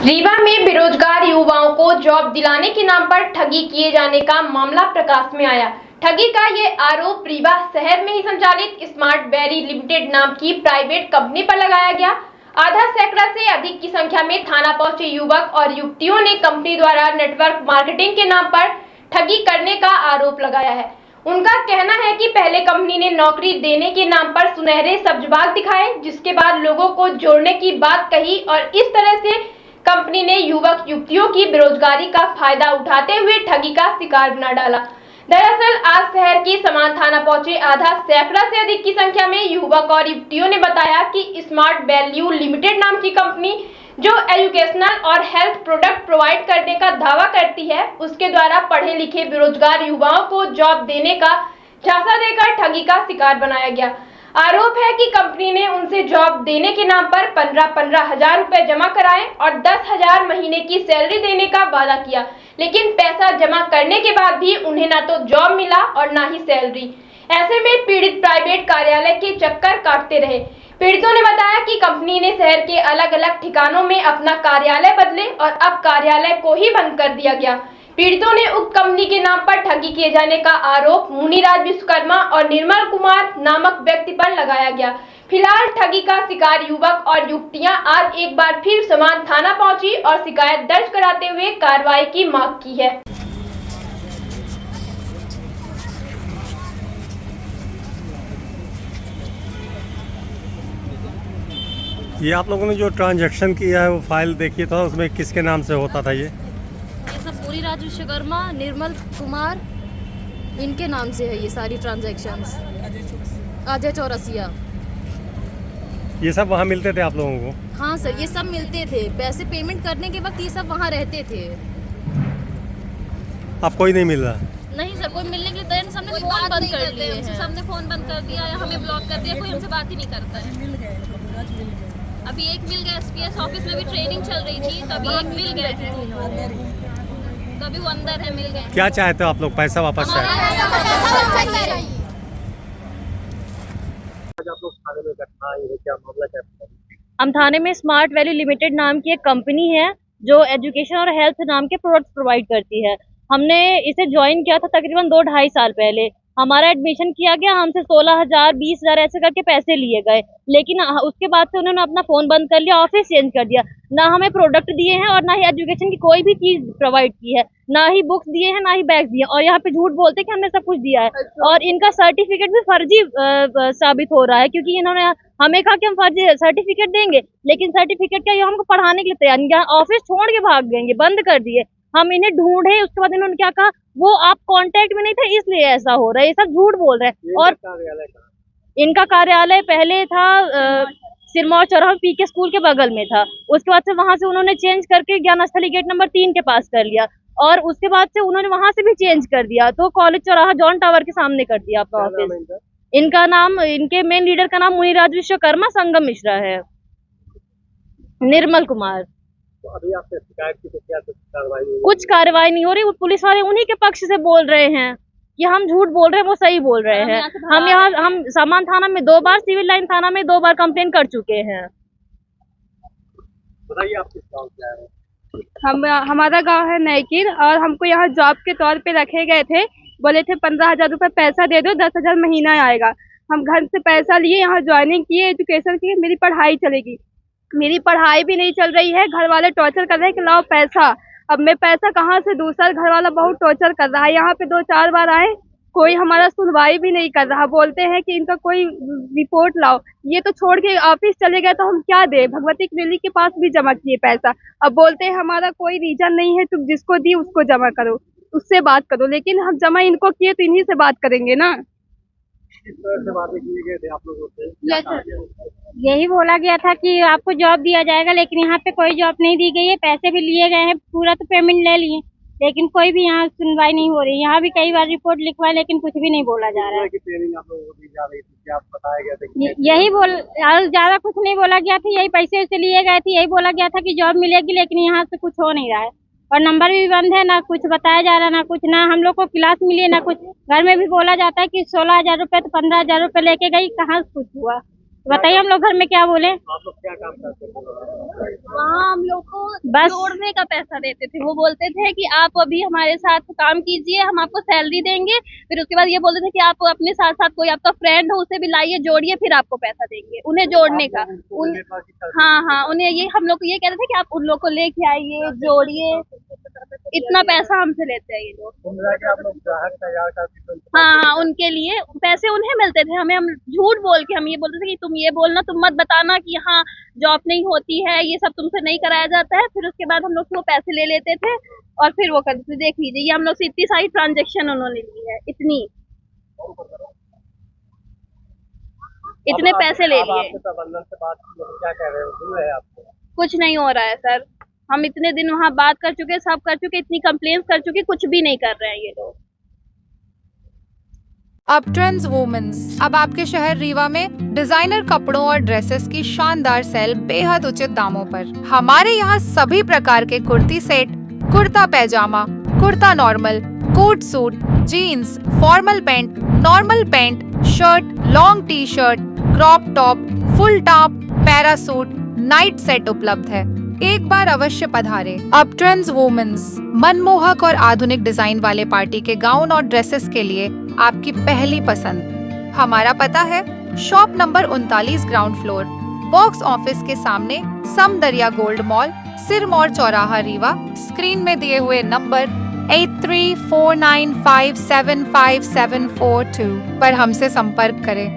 रीवा में बेरोजगार युवाओं को जॉब दिलाने के नाम पर ठगी किए जाने का मामला प्रकाश में आया। ठगी का ये आरोप रीवा शहर में ही संचालित स्मार्ट वेरी लिमिटेड नाम की प्राइवेट कंपनी पर लगाया गया। आधा सैकड़ा से अधिक की संख्या में थाना पहुंचे युवक और युवतियों ने कंपनी द्वारा नेटवर्क मार्केटिंग के नाम पर ठगी करने का आरोप लगाया है। उनका कहना है कि पहले कंपनी ने नौकरी देने के नाम पर सुनहरे सब्जबाग दिखाए, जिसके बाद लोगों को जोड़ने की बात कही और इस तरह से कंपनी ने युवक युवतियों की बेरोजगारी का फायदा उठाते हुए ठगी का शिकार बना डाला। दरअसल आज शहर के समान थाना पहुंचे आधा सैकड़ा से अधिक की संख्या में युवक और युवतियों ने बताया कि स्मार्ट वैल्यू लिमिटेड नाम की कंपनी जो एजुकेशनल और हेल्थ प्रोडक्ट प्रोवाइड करने का दावा करती है, उसके द्वारा पढ़े लिखे बेरोजगार युवाओं को जॉब देने का झांसा देकर ठगी का शिकार बनाया गया। आरोप है कि कंपनी ने उनसे जॉब देने के नाम पर 15-15 हजार रुपए जमा कराए और 10,000 महीने की सैलरी देने का वादा किया, लेकिन पैसा जमा करने के बाद भी उन्हें ना तो जॉब मिला और ना ही सैलरी। ऐसे में पीड़ित प्राइवेट कार्यालय के चक्कर काटते रहे। पीड़ितों ने बताया कि कंपनी ने शहर के अलग अलग ठिकानों में अपना कार्यालय बदले और अब कार्यालय को ही बंद कर दिया गया। पीड़ितों ने उक्त कंपनी के नाम पर ठगी किए जाने का आरोप मुनिराज विश्वकर्मा और निर्मल कुमार नामक व्यक्ति पर लगाया गया। फिलहाल ठगी का शिकार युवक और युवतियां आज एक बार फिर समान थाना पहुंची और शिकायत दर्ज कराते हुए कार्रवाई की मांग की है। ये आप लोगों ने जो ट्रांजैक्शन किया है वो फाइल देखी था, उसमें किसके नाम से होता था? ये सब मुनिराज विश्वकर्मा, निर्मल कुमार, इनके नाम से है ये सारी ट्रांजैक्शंस। अजय चौरसिया। ये सब वहाँ मिलते थे आप लोगों को? हाँ सर, ये सब मिलते थे। पैसे पेमेंट करने के वक्त ये सब वहाँ रहते थे। अब कोई नहीं मिल रहा? नहीं सर, कोई मिलने के लिए तैयार, सबने फोन बंद कर दिए हैं। सबने फोन बंद कर दिया या हमें ब्लॉक कर दिया, कोई हमसे बात ही नहीं करता है। मिल गए, अभी एक मिल गया। एसपीएस ऑफिस में भी ट्रेनिंग चल रही थी, तभी एक मिल गए थे, तभी वो अंदर है, मिल गए। क्या चाहते हो आप लोग? पैसा वापस चाहिए? हम थाने में स्मार्ट वैल्यू लिमिटेड नाम की एक कंपनी है जो एजुकेशन और हेल्थ नाम के प्रोडक्ट्स प्रोवाइड करती है। हमने इसे ज्वाइन किया था तकरीबन 2-2.5 साल पहले। हमारा एडमिशन किया गया, हमसे 16,000 20,000 ऐसे करके पैसे लिए गए, लेकिन उसके बाद से उन्होंने अपना फोन बंद कर लिया, ऑफिस चेंज कर दिया। ना हमें प्रोडक्ट दिए हैं और ना ही एजुकेशन की कोई भी चीज प्रोवाइड की है, ना ही बुक्स दिए हैं, ना ही बैग्स दिए, और यहाँ पे झूठ बोलते हैं कि हमने सब कुछ दिया है। और इनका सर्टिफिकेट भी फर्जी साबित हो रहा है, क्योंकि इन्होंने हमें कहा कि हम फर्जी सर्टिफिकेट देंगे, लेकिन सर्टिफिकेट क्या, ये हमको पढ़ाने के लिए तैयार नहीं, ऑफिस छोड़ के भाग गएंगे, बंद कर दिए। हम इन्हें ढूंढे, उसके बाद इन्होंने क्या कहा, वो आप कांटेक्ट में नहीं थे इसलिए ऐसा हो रहा है, ये सब झूठ बोल रहे हैं। और इनका कार्यालय पहले था सिरमौर चौराहा पीके स्कूल के बगल में था, उसके बाद से वहां से उन्होंने चेंज करके ज्ञानस्थली गेट नंबर 3 के पास कर लिया, और उसके बाद से उन्होंने वहां से भी चेंज कर दिया, तो कॉलेज चौराहा जॉन टावर के सामने कर दिया अपना ऑफिस। इनका नाम, इनके मेन लीडर का नाम मुनिराज विश्वकर्मा, संगम मिश्रा है, निर्मल कुमार। तो अभी आपने शिकायत की तो क्या कार्रवाई हुई? कुछ कार्रवाई नहीं हो रही। वो पुलिस वाले उन्हीं के पक्ष से बोल रहे हैं कि हम झूठ बोल रहे हैं, वो सही बोल रहे हैं। हम सामान थाना में 2 बार, सिविल लाइन थाना में 2 बार कंप्लेन कर चुके हैं। बताइए आप किस गाँव से आए हो? हमारा गांव है नैकीर, और हमको यहाँ जॉब के तौर पे रखे गए थे। बोले थे 15,000 रुपये पैसा दे दो, 10,000 महीना आएगा। हम घर से पैसा लिए, यहाँ ज्वाइनिंग किए, एजुकेशन की, मेरी पढ़ाई चलेगी। मेरी पढ़ाई भी नहीं चल रही है, घर वाले टॉर्चर कर रहे हैं कि लाओ पैसा। अब मैं पैसा कहाँ से दूँ सर? घर वाला बहुत टॉर्चर कर रहा है। यहाँ पे 2-4 बार आए, कोई हमारा सुनवाई भी नहीं कर रहा। बोलते हैं कि इनका कोई रिपोर्ट लाओ। ये तो छोड़ के ऑफिस चले गए, तो हम क्या दे? भगवती क्लिनिक के पास भी जमा किए पैसा। अब बोलते हैं हमारा कोई रीजन नहीं है, तुम जिसको दी उसको जमा करो, उससे बात करो। लेकिन हम जमा इनको किए तो इन्हीं से बात करेंगे ना। किस तरह से बातें किए गए थे आप लोगों से? यही बोला गया था कि आपको जॉब दिया जाएगा, लेकिन यहाँ पे कोई जॉब नहीं दी गई है। पैसे भी लिए गए हैं, पूरा तो पेमेंट ले लिए, लेकिन कोई भी यहाँ सुनवाई नहीं हो रही। यहाँ भी कई बार रिपोर्ट लिखवाए, लेकिन कुछ भी नहीं बोला जा रहा है। ट्रेनिंग आप लोगों को दी जा रही थी, क्या बताया गया था? यही ज्यादा कुछ नहीं बोला गया था, यही पैसे वैसे लिए गए थे, यही बोला गया था कि जॉब मिलेगी, लेकिन यहाँ से कुछ हो नहीं रहा है। और नंबर भी बंद है, ना कुछ बताया जा रहा, ना कुछ, ना हम लोग को क्लास मिली है, ना कुछ। घर में भी बोला जाता है कि 16,000 रुपये तो 15,000 रुपये लेके गई, कहाँ कुछ हुआ। बताइए हम लोग घर में क्या बोले। आप लोग क्या काम करते हैं? वहाँ हम लोग को बस जोड़ने का पैसा देते थे। वो बोलते थे कि आप अभी हमारे साथ काम कीजिए, हम आपको सैलरी देंगे। फिर उसके बाद ये बोलते थे कि आप अपने साथ साथ कोई आपका फ्रेंड हो उसे भी लाइए, जोड़िए, फिर आपको पैसा देंगे। उन्हें जोड़ने का हाँ, उन्हें ये हम लोग को ये कहते थे कि आप उन लोग को लेके आइए, जोड़िए, इतना पैसा हमसे लेते हैं ये लोग। आप लोग ग्राहक तैयार करते थे? हाँ, उनके लिए पैसे उन्हें मिलते थे, हमें हम झूठ बोल के हम ये बोलते थे कि तुम ये बोलना, तुम मत बताना कि हाँ जॉब नहीं होती है, ये सब तुमसे नहीं कराया जाता है। फिर उसके बाद हम लोग से वो पैसे ले लेते थे और फिर वो करते थे। देख लीजिए, ये हम लोग से इतनी सारी ट्रांजेक्शन उन्होंने ली है, इतने पैसे ले लिए। आपके प्रबंधन से बात की है, क्या कह रहे हो? दूर है आपको? कुछ नहीं हो रहा है सर, हम इतने दिन वहाँ बात कर चुके, सब कर चुके, इतनी कंप्लेंट्स कर चुके, कुछ भी नहीं कर रहे हैं ये लोग। अपट्रेंड्स वुमेन्स अब आपके शहर रीवा में डिजाइनर कपड़ों और ड्रेसेस की शानदार सेल बेहद उचित दामों पर। हमारे यहाँ सभी प्रकार के kurti set, kurta pyjama, kurta normal, coat suit, jeans, formal pant, normal pant, shirt, long T shirt, crop top, full top, parachute, night set उपलब्ध है। एक बार अवश्य पधारे। अपट्रेंड्स वुमेन्स मनमोहक और आधुनिक डिजाइन वाले पार्टी के गाउन और ड्रेसेस के लिए आपकी पहली पसंद। हमारा पता है shop number 39 ground floor, box office के सामने, समदरिया गोल्ड मॉल, सिरमौर चौराहा रीवा। स्क्रीन में दिए हुए नंबर 8349575742 पर हमसे संपर्क करें।